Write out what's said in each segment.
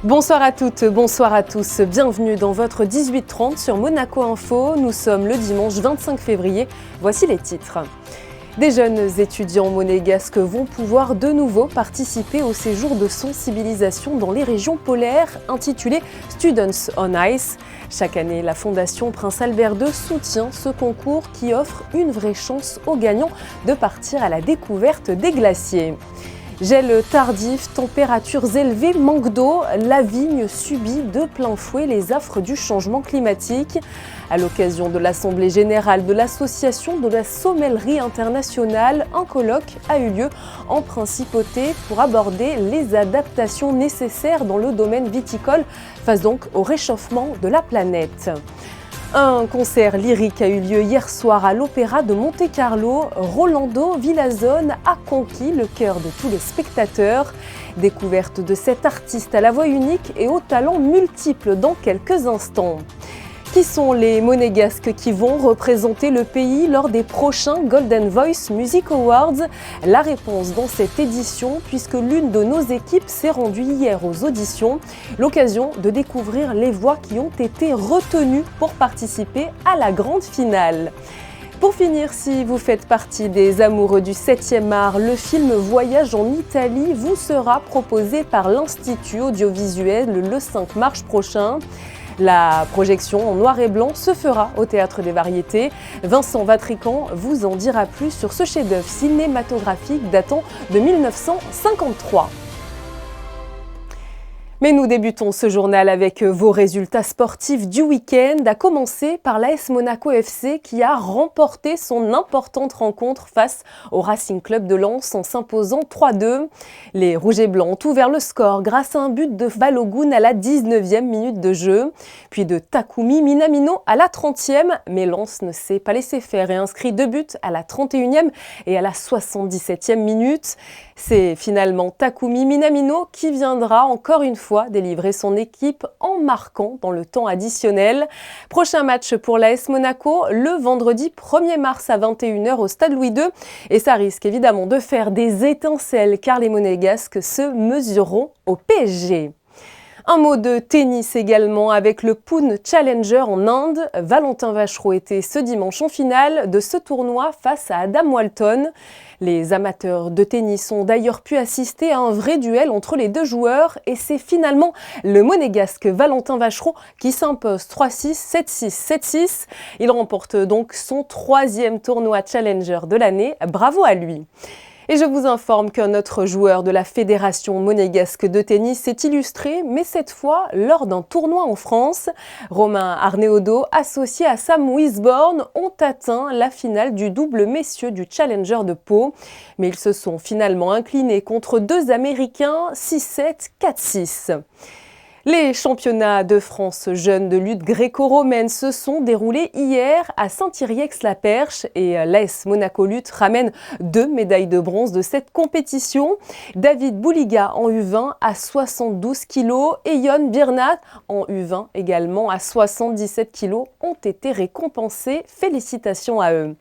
Bonsoir à toutes, bonsoir à tous. Bienvenue dans votre 18h30 sur Monaco Info. Nous sommes le dimanche 25 février. Voici les titres. Des jeunes étudiants monégasques vont pouvoir de nouveau participer au séjour de sensibilisation dans les régions polaires intitulé Students on Ice. Chaque année, la Fondation Prince Albert II soutient ce concours qui offre une vraie chance aux gagnants de partir à la découverte des glaciers. Gel tardif, températures élevées, manque d'eau, la vigne subit de plein fouet les affres du changement climatique. À l'occasion de l'Assemblée générale de l'Association de la sommellerie internationale, un colloque a eu lieu en principauté pour aborder les adaptations nécessaires dans le domaine viticole face donc au réchauffement de la planète. Un concert lyrique a eu lieu hier soir à l'Opéra de Monte-Carlo. Rolando Villazone a conquis le cœur de tous les spectateurs. Découverte de cet artiste à la voix unique et aux talents multiples dans quelques instants. Qui sont les Monégasques qui vont représenter le pays lors des prochains Golden Voice Music Awards? La réponse dans cette édition, puisque l'une de nos équipes s'est rendue hier aux auditions. L'occasion de découvrir les voix qui ont été retenues pour participer à la grande finale. Pour finir, si vous faites partie des amoureux du 7e art, le film Voyage en Italie vous sera proposé par l'Institut audiovisuel le 5 mars prochain. La projection en noir et blanc se fera au Théâtre des Variétés. Vincent Vatrican vous en dira plus sur ce chef-d'œuvre cinématographique datant de 1953. Mais nous débutons ce journal avec vos résultats sportifs du week-end, à commencer par l'AS Monaco FC qui a remporté son importante rencontre face au Racing Club de Lens en s'imposant 3-2. Les Rouges et Blancs ont ouvert le score grâce à un but de Balogun à la 19e minute de jeu, puis de Takumi Minamino à la 30e, mais Lens ne s'est pas laissé faire et inscrit 2 buts à la 31e et à la 77e minute. C'est finalement Takumi Minamino qui viendra encore une fois délivrer son équipe en marquant dans le temps additionnel. Prochain match pour l'AS Monaco le vendredi 1er mars à 21h au Stade Louis II. Et ça risque évidemment de faire des étincelles car les Monégasques se mesureront au PSG. Un mot de tennis également avec le Pune Challenger en Inde. Valentin Vachereau était ce dimanche en finale de ce tournoi face à Adam Walton. Les amateurs de tennis ont d'ailleurs pu assister à un vrai duel entre les deux joueurs et c'est finalement le monégasque Valentin Vachereau qui s'impose 3-6, 7-6, 7-6. Il remporte donc son 3e tournoi Challenger de l'année. Bravo à lui! Et je vous informe qu'un autre joueur de la Fédération monégasque de tennis s'est illustré, mais cette fois lors d'un tournoi en France. Romain Arneaudo, associé à Sam Wisborne, ont atteint la finale du double messieurs du Challenger de Pau. Mais ils se sont finalement inclinés contre 2 Américains, 6-7, 4-6. Les championnats de France jeunes de lutte gréco-romaine se sont déroulés hier à Saint-Yrieix-la-Perche et l'AS Monaco Lutte ramène 2 médailles de bronze de cette compétition. David Bouliga en U20 à 72 kg et Yon Birnat en U20 également à 77 kg ont été récompensés. Félicitations à eux.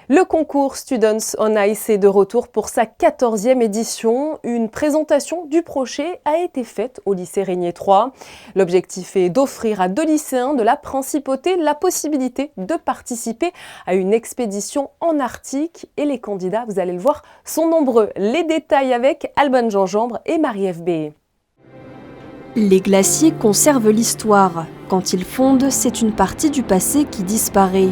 Le concours Students on Ice est de retour pour sa 14e édition. Une présentation du projet a été faite au lycée Régnier 3. L'objectif est d'offrir à 2 lycéens de la Principauté la possibilité de participer à une expédition en Arctique. Et les candidats, vous allez le voir, sont nombreux. Les détails avec Alban Gingembre et Marie-Ève Béé. Les glaciers conservent l'histoire. Quand ils fondent, c'est une partie du passé qui disparaît.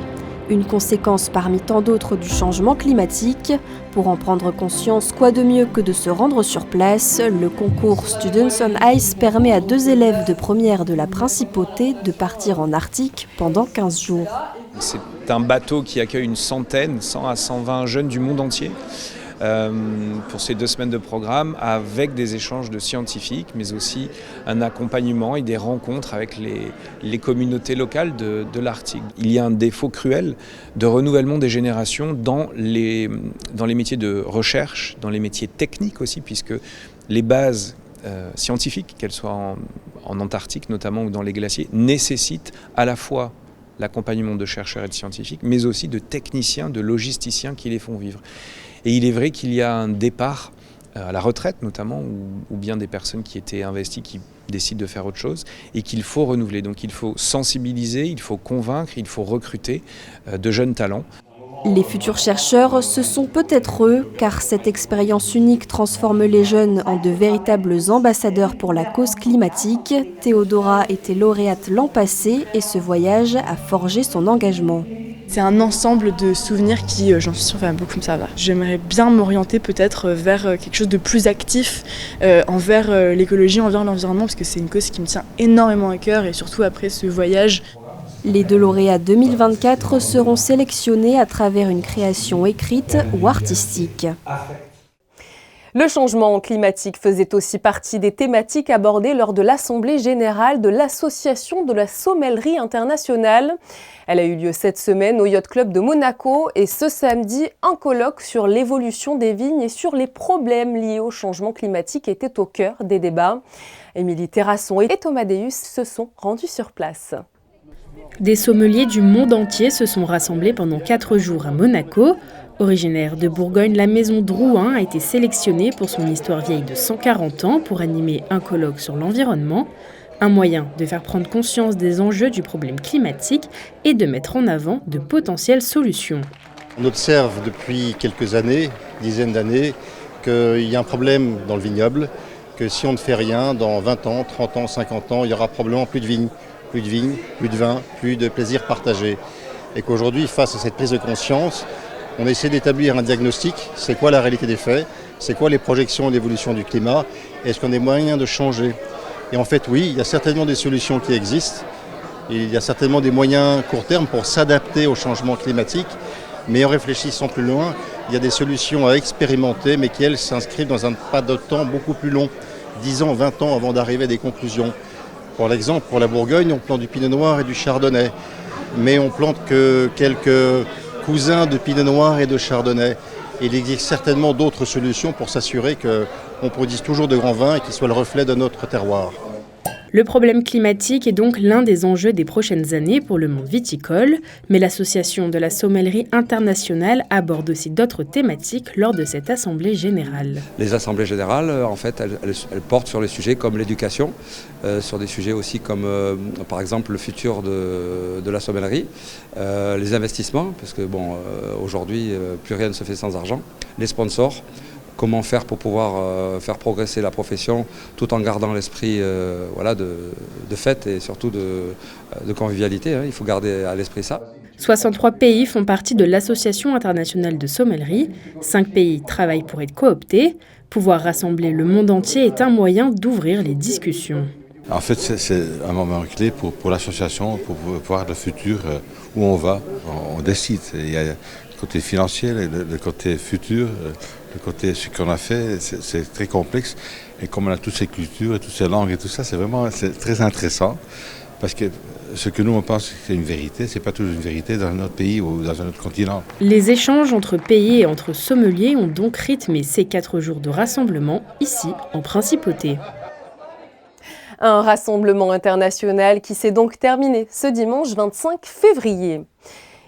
Une conséquence parmi tant d'autres du changement climatique. Pour en prendre conscience, quoi de mieux que de se rendre sur place? Le concours Students on Ice permet à 2 élèves de première de la Principauté de partir en Arctique pendant 15 jours. C'est un bateau qui accueille une centaine, 100 à 120 jeunes du monde entier. Pour ces 2 semaines de programme avec des échanges de scientifiques mais aussi un accompagnement et des rencontres avec les communautés locales de l'Arctique. Il y a un défaut cruel de renouvellement des générations dans les métiers de recherche, dans les métiers techniques aussi puisque les bases scientifiques, qu'elles soient en Antarctique notamment ou dans les glaciers, nécessitent à la fois l'accompagnement de chercheurs et de scientifiques mais aussi de techniciens, de logisticiens qui les font vivre. Et il est vrai qu'il y a un départ à la retraite notamment, ou bien des personnes qui étaient investies, qui décide de faire autre chose et qu'il faut renouveler. Donc il faut sensibiliser, il faut convaincre, il faut recruter de jeunes talents. Les futurs chercheurs, ce sont peut-être eux, car cette expérience unique transforme les jeunes en de véritables ambassadeurs pour la cause climatique. Théodora était lauréate l'an passé et ce voyage a forgé son engagement. C'est un ensemble de souvenirs qui, j'en suis sûre, va beaucoup me servir. J'aimerais bien m'orienter peut-être vers quelque chose de plus actif envers l'écologie, envers l'environnement, parce que c'est une cause qui me tient énormément à cœur et surtout après ce voyage. Les 2 lauréats 2024 seront sélectionnés à travers une création écrite ou artistique. Le changement climatique faisait aussi partie des thématiques abordées lors de l'Assemblée générale de l'Association de la sommellerie internationale. Elle a eu lieu cette semaine au Yacht Club de Monaco et ce samedi, un colloque sur l'évolution des vignes et sur les problèmes liés au changement climatique était au cœur des débats. Émilie Terrasson et Thomas Deus se sont rendus sur place. Des sommeliers du monde entier se sont rassemblés pendant 4 jours à Monaco. Originaire de Bourgogne, la maison Drouhin a été sélectionnée pour son histoire vieille de 140 ans pour animer un colloque sur l'environnement. Un moyen de faire prendre conscience des enjeux du problème climatique et de mettre en avant de potentielles solutions. On observe depuis quelques années, dizaines d'années, qu'il y a un problème dans le vignoble, que si on ne fait rien, dans 20 ans, 30 ans, 50 ans, il y aura probablement plus de vignes, plus de vin, plus de plaisir partagé. Et qu'aujourd'hui, face à cette prise de conscience, on essaie d'établir un diagnostic, c'est quoi la réalité des faits, c'est quoi les projections d'évolution du climat, est-ce qu'on a moyen de changer. Et en fait, oui, il y a certainement des solutions qui existent, il y a certainement des moyens court terme pour s'adapter au changement climatique, mais en réfléchissant plus loin, il y a des solutions à expérimenter, mais qui, elles, s'inscrivent dans un pas de temps beaucoup plus long, 10 ans, 20 ans avant d'arriver à des conclusions. Pour l'exemple, pour la Bourgogne, on plante du pinot noir et du chardonnay, mais on plante que quelques cousins de pinot noir et de chardonnay. Il existe certainement d'autres solutions pour s'assurer qu'on produise toujours de grands vins et qu'ils soient le reflet de notre terroir. Le problème climatique est donc l'un des enjeux des prochaines années pour le monde viticole, mais l'Association de la sommellerie internationale aborde aussi d'autres thématiques lors de cette assemblée générale. Les assemblées générales, en fait, elles portent sur les sujets comme l'éducation, sur des sujets aussi comme, par exemple, le futur de la sommellerie, les investissements, parce que aujourd'hui, plus rien ne se fait sans argent, les sponsors. Comment faire pour pouvoir faire progresser la profession tout en gardant l'esprit de fête et surtout de convivialité. Il faut garder à l'esprit ça. 63 pays font partie de l'Association internationale de sommellerie. 5 pays travaillent pour être cooptés. Pouvoir rassembler le monde entier est un moyen d'ouvrir les discussions. En fait, c'est un moment clé pour l'association, pour voir le futur, où on va. On décide. Il y a le côté financier, le côté futur. Le côté ce qu'on a fait, c'est très complexe. Et comme on a toutes ces cultures et toutes ces langues et tout ça, c'est très intéressant. Parce que ce que nous, on pense que c'est une vérité, c'est pas toujours une vérité dans un autre pays ou dans un autre continent. Les échanges entre pays et entre sommeliers ont donc rythmé ces 4 jours de rassemblement, ici, en Principauté. Un rassemblement international qui s'est donc terminé ce dimanche 25 février.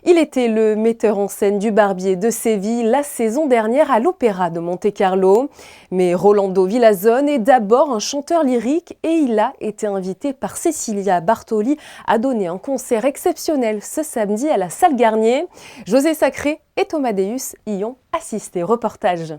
Il était le metteur en scène du Barbier de Séville la saison dernière à l'Opéra de Monte-Carlo. Mais Rolando Villazone est d'abord un chanteur lyrique et il a été invité par Cecilia Bartoli à donner un concert exceptionnel ce samedi à la Salle Garnier. José Sacré et Thomas Deus y ont assisté. Reportage.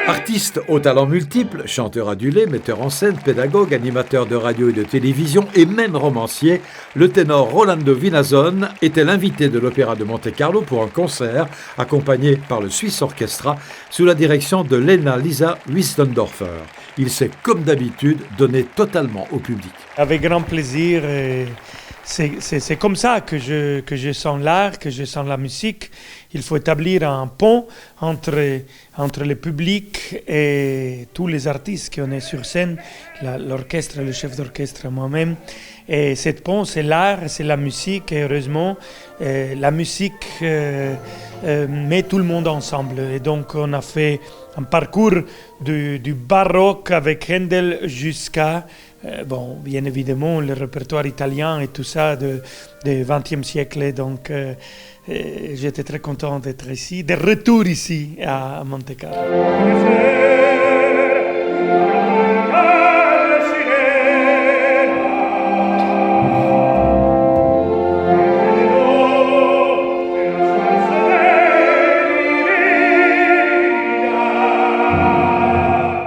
Artiste aux talents multiples, chanteur adulé, metteur en scène, pédagogue, animateur de radio et de télévision et même romancier, le ténor Rolando Villazone était l'invité de l'Opéra de Monte-Carlo pour un concert accompagné par le Swiss Orchestra sous la direction de Lena Lisa Wissendorfer. Il s'est, comme d'habitude, donné totalement au public. Avec grand plaisir, c'est comme ça que je sens l'art, que je sens la musique. Il faut établir un pont entre le public et tous les artistes qui sont sur scène, l'orchestre, le chef d'orchestre, moi-même. Et cette pont, c'est l'art, c'est la musique. Et heureusement, la musique met tout le monde ensemble. Et donc, on a fait un parcours du baroque avec Handel jusqu'à, bien évidemment, le répertoire italien et tout ça du XXe siècle. Donc, j'étais très content d'être ici, de retour ici à Monte-Carlo.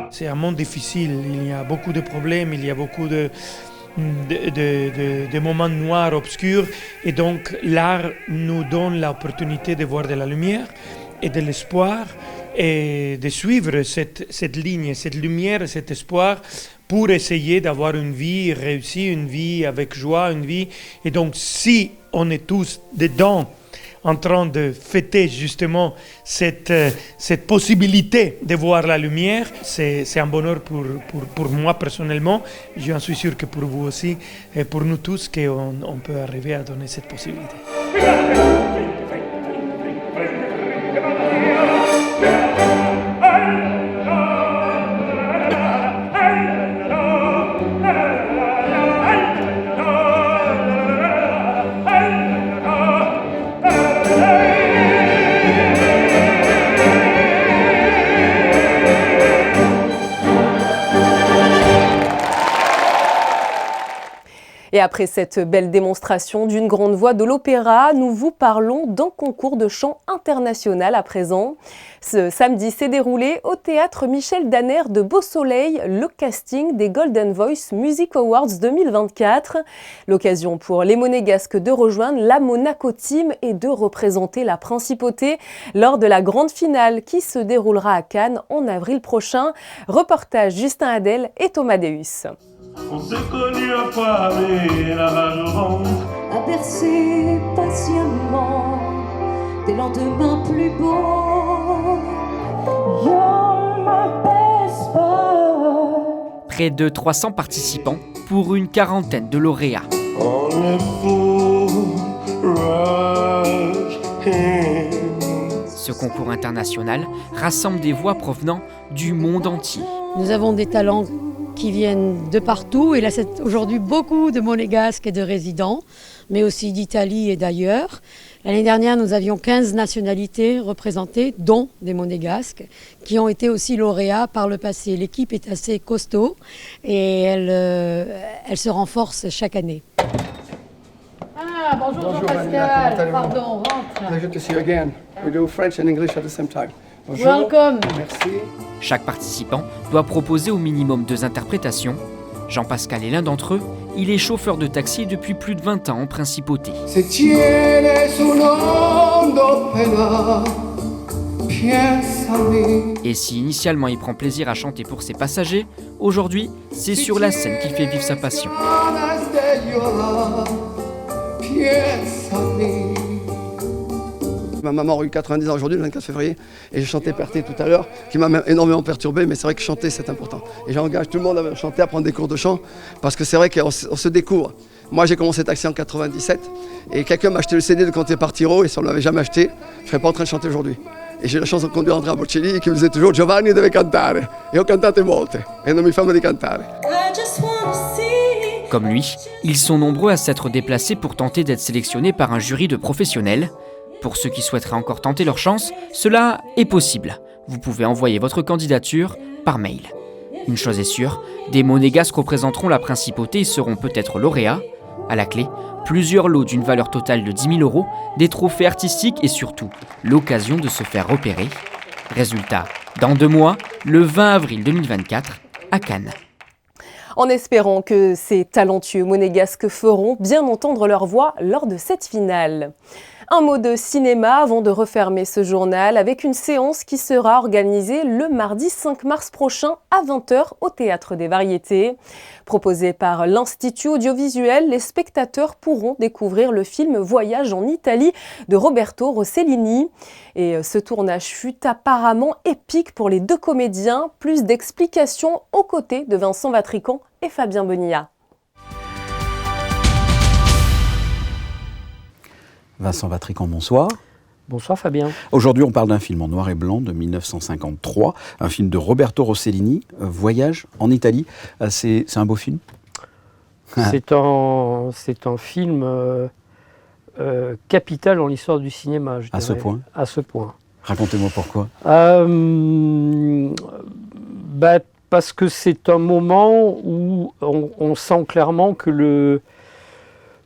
C'est un monde difficile, il y a beaucoup de problèmes, il y a beaucoup de moments noirs, obscurs, et donc l'art nous donne l'opportunité de voir de la lumière et de l'espoir et de suivre cette ligne, cette lumière, cet espoir pour essayer d'avoir une vie réussie, une vie avec joie, une vie. Et donc si on est tous dedans, en train de fêter justement cette possibilité de voir la lumière, c'est un bonheur pour moi personnellement. Je suis sûr que pour vous aussi, et pour nous tous, qu'on peut arriver à donner cette possibilité. Et après cette belle démonstration d'une grande voix de l'opéra, nous vous parlons d'un concours de chant international à présent. Ce samedi s'est déroulé au théâtre Michel Danner de Beau-Soleil le casting des Golden Voice Music Awards 2024. L'occasion pour les Monégasques de rejoindre la Monaco Team et de représenter la principauté lors de la grande finale qui se déroulera à Cannes en avril prochain. Reportage Justin Adel et Thomas Deus. On s'est connus à Paris, la rage au ventre, à bercer patiemment des lendemains plus beaux. You're my best bud. Près de 300 participants pour une quarantaine de lauréats. On est fou, rush in. Ce concours international rassemble des voix provenant du monde entier. Nous avons des talents qui viennent de partout. Et là, c'est aujourd'hui beaucoup de Monégasques et de résidents, mais aussi d'Italie et d'ailleurs. L'année dernière, nous avions 15 nationalités représentées, dont des Monégasques, qui ont été aussi lauréats par le passé. L'équipe est assez costaud et elle se renforce chaque année. Ah, bonjour Jean-Pascal. Pardon, rentre. Pleasure to see you again. We do French and English at the same time. Bonjour. Welcome. Merci. Chaque participant doit proposer au minimum 2 interprétations. Jean-Pascal est l'un d'entre eux. Il est chauffeur de taxi depuis plus de 20 ans en principauté. Et si initialement il prend plaisir à chanter pour ses passagers, aujourd'hui, c'est sur la scène qu'il fait vivre sa passion. Ma maman a eu 90 ans aujourd'hui, le 24 février, et j'ai chanté Perté tout à l'heure, qui m'a énormément perturbé, mais c'est vrai que chanter, c'est important. Et j'engage tout le monde à chanter, à prendre des cours de chant, parce que c'est vrai qu'on se découvre. Moi, j'ai commencé Taxi en 97, et quelqu'un m'a acheté le CD de Conte Partiro, et si on ne l'avait jamais acheté, je ne serais pas en train de chanter aujourd'hui. Et j'ai la chance de conduire Andrea Bocelli, qui me disait toujours « Giovanni deve cantare ». Et ho cantate molte, e non mi fanno di cantare. Comme lui, ils sont nombreux à s'être déplacés pour tenter d'être sélectionnés par un jury de professionnels. Pour ceux qui souhaiteraient encore tenter leur chance, cela est possible. Vous pouvez envoyer votre candidature par mail. Une chose est sûre, des Monégasques représenteront la principauté et seront peut-être lauréats. À la clé, plusieurs lots d'une valeur totale de 10 000 €, des trophées artistiques et surtout l'occasion de se faire repérer. Résultat, dans 2 mois, le 20 avril 2024, à Cannes. En espérant que ces talentueux Monégasques feront bien entendre leur voix lors de cette finale. Un mot de cinéma avant de refermer ce journal avec une séance qui sera organisée le mardi 5 mars prochain à 20h au Théâtre des Variétés. Proposé par l'Institut audiovisuel, les spectateurs pourront découvrir le film Voyage en Italie de Roberto Rossellini. Et ce tournage fut apparemment épique pour les deux comédiens. Plus d'explications aux côtés de Vincent Vatrican et Fabien Bonilla. Vincent Vatrican, bonsoir. Bonsoir Fabien. Aujourd'hui, on parle d'un film en noir et blanc de 1953, un film de Roberto Rossellini, Voyage en Italie. C'est un beau film. C'est un film capital dans l'histoire du cinéma, je dirais. À ce point. À ce point. Racontez-moi pourquoi. Parce que c'est un moment où on sent clairement que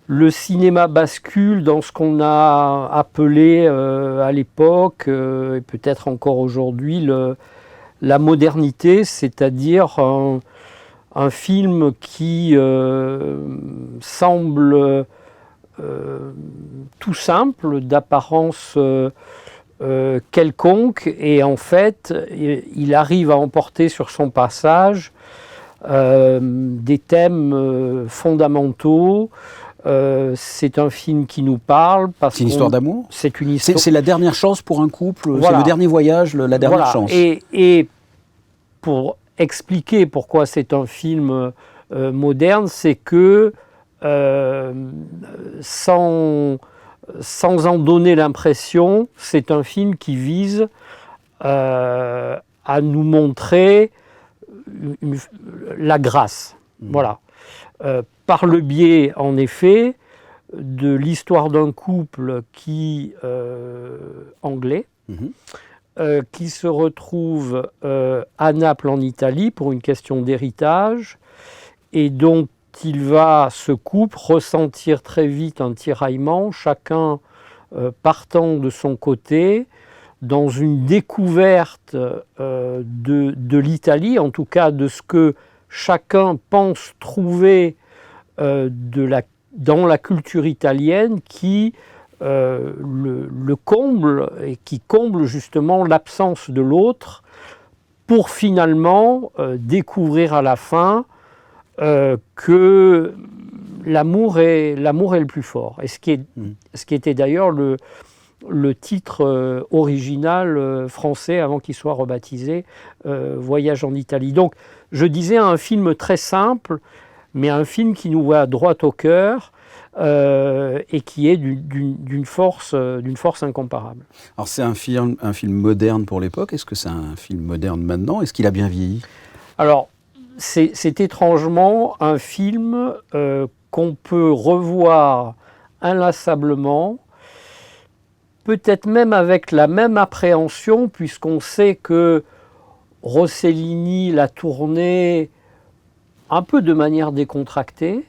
le cinéma bascule dans ce qu'on a appelé à l'époque, et peut-être encore aujourd'hui, la modernité, c'est-à-dire un film qui semble tout simple, d'apparence quelconque, et en fait, il arrive à emporter sur son passage des thèmes fondamentaux. C'est un film qui nous parle. C'est une histoire d'amour ? C'est une histoire. C'est la dernière chance pour un couple, voilà. C'est le dernier voyage, la dernière chance. Et pour expliquer pourquoi c'est un film moderne, c'est que sans en donner l'impression, c'est un film qui vise à nous montrer la grâce. Voilà. Par le biais, en effet, de l'histoire d'un couple anglais, qui se retrouve à Naples en Italie pour une question d'héritage, et dont ce couple, ressentir très vite un tiraillement, chacun partant de son côté, dans une découverte de l'Italie, en tout cas de ce que chacun pense trouver dans la culture italienne qui le comble et qui comble justement l'absence de l'autre pour finalement découvrir à la fin que l'amour est le plus fort. Et ce qui était d'ailleurs le titre original français avant qu'il soit rebaptisé Voyage en Italie. Donc je disais un film très simple, mais un film qui nous va droit au cœur et qui est d'une force incomparable. Alors c'est un film moderne pour l'époque. Est-ce que c'est un film moderne maintenant ? Est-ce qu'il a bien vieilli ? Alors c'est étrangement un film qu'on peut revoir inlassablement, peut-être même avec la même appréhension, puisqu'on sait que Rossellini l'a tourné un peu de manière décontractée.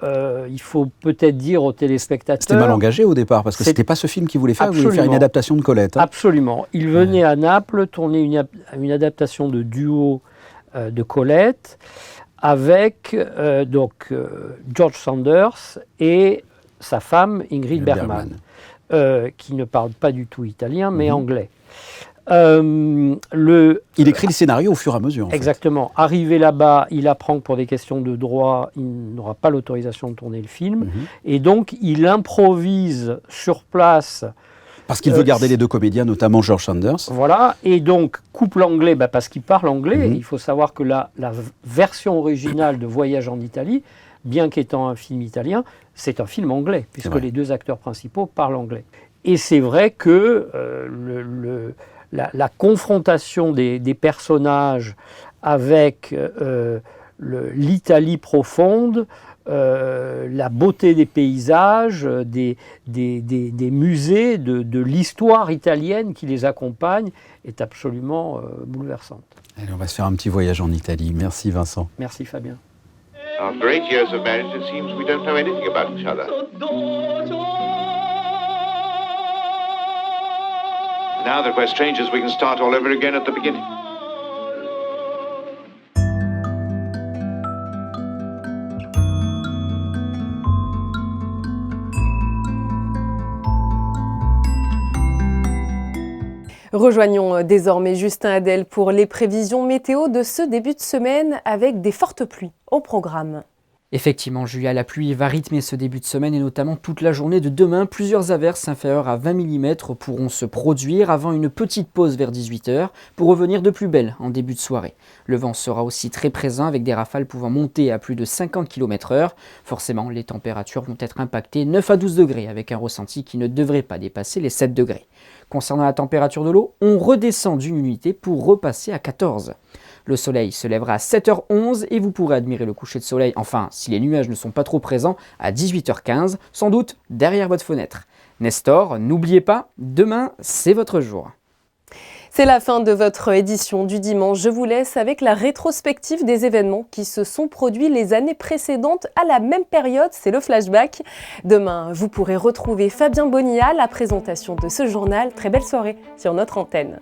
Il faut peut-être dire aux téléspectateurs... C'était mal engagé au départ, parce que ce n'était pas ce film qu'il voulait faire. Il voulait faire une adaptation de Colette. Absolument. Il venait à Naples tourner une adaptation de duo de Colette avec George Sanders et sa femme Ingrid Bergman, qui ne parle pas du tout italien, mais anglais. Il écrit le scénario au fur et à mesure. Exactement. Arrivé là-bas, il apprend que pour des questions de droit, il n'aura pas l'autorisation de tourner le film. Et donc, il improvise sur place. Parce qu'il veut garder les deux comédiens, notamment George Sanders. Voilà. Et donc, couple anglais, parce qu'il parle anglais. Il faut savoir que la version originale de Voyage en Italie, bien qu'étant un film italien, c'est un film anglais, puisque les deux acteurs principaux parlent anglais. Et c'est vrai que la confrontation des personnages avec l'Italie profonde, la beauté des paysages, des musées, de l'histoire italienne qui les accompagne, est absolument bouleversante. Allez, on va se faire un petit voyage en Italie. Merci Vincent. Merci Fabien. After 8 years of marriage, it seems we don't know anything about each other. Now that we're strangers, we can start all over again at the beginning. Rejoignons désormais Justin Hadel pour les prévisions météo de ce début de semaine avec des fortes pluies au programme. Effectivement, Julia, la pluie va rythmer ce début de semaine et notamment toute la journée de demain. Plusieurs averses inférieures à 20 mm pourront se produire avant une petite pause vers 18 h pour revenir de plus belle en début de soirée. Le vent sera aussi très présent avec des rafales pouvant monter à plus de 50 km/h. Forcément, les températures vont être impactées 9 à 12 degrés avec un ressenti qui ne devrait pas dépasser les 7 degrés. Concernant la température de l'eau, on redescend d'une unité pour repasser à 14. Le soleil se lèvera à 7 h 11 et vous pourrez admirer le coucher de soleil, enfin si les nuages ne sont pas trop présents, à 18 h 15, sans doute derrière votre fenêtre. Nestor, n'oubliez pas, demain c'est votre jour. C'est la fin de votre édition du dimanche. Je vous laisse avec la rétrospective des événements qui se sont produits les années précédentes à la même période. C'est le flashback. Demain, vous pourrez retrouver Fabien Bonilla, la présentation de ce journal. Très belle soirée sur notre antenne.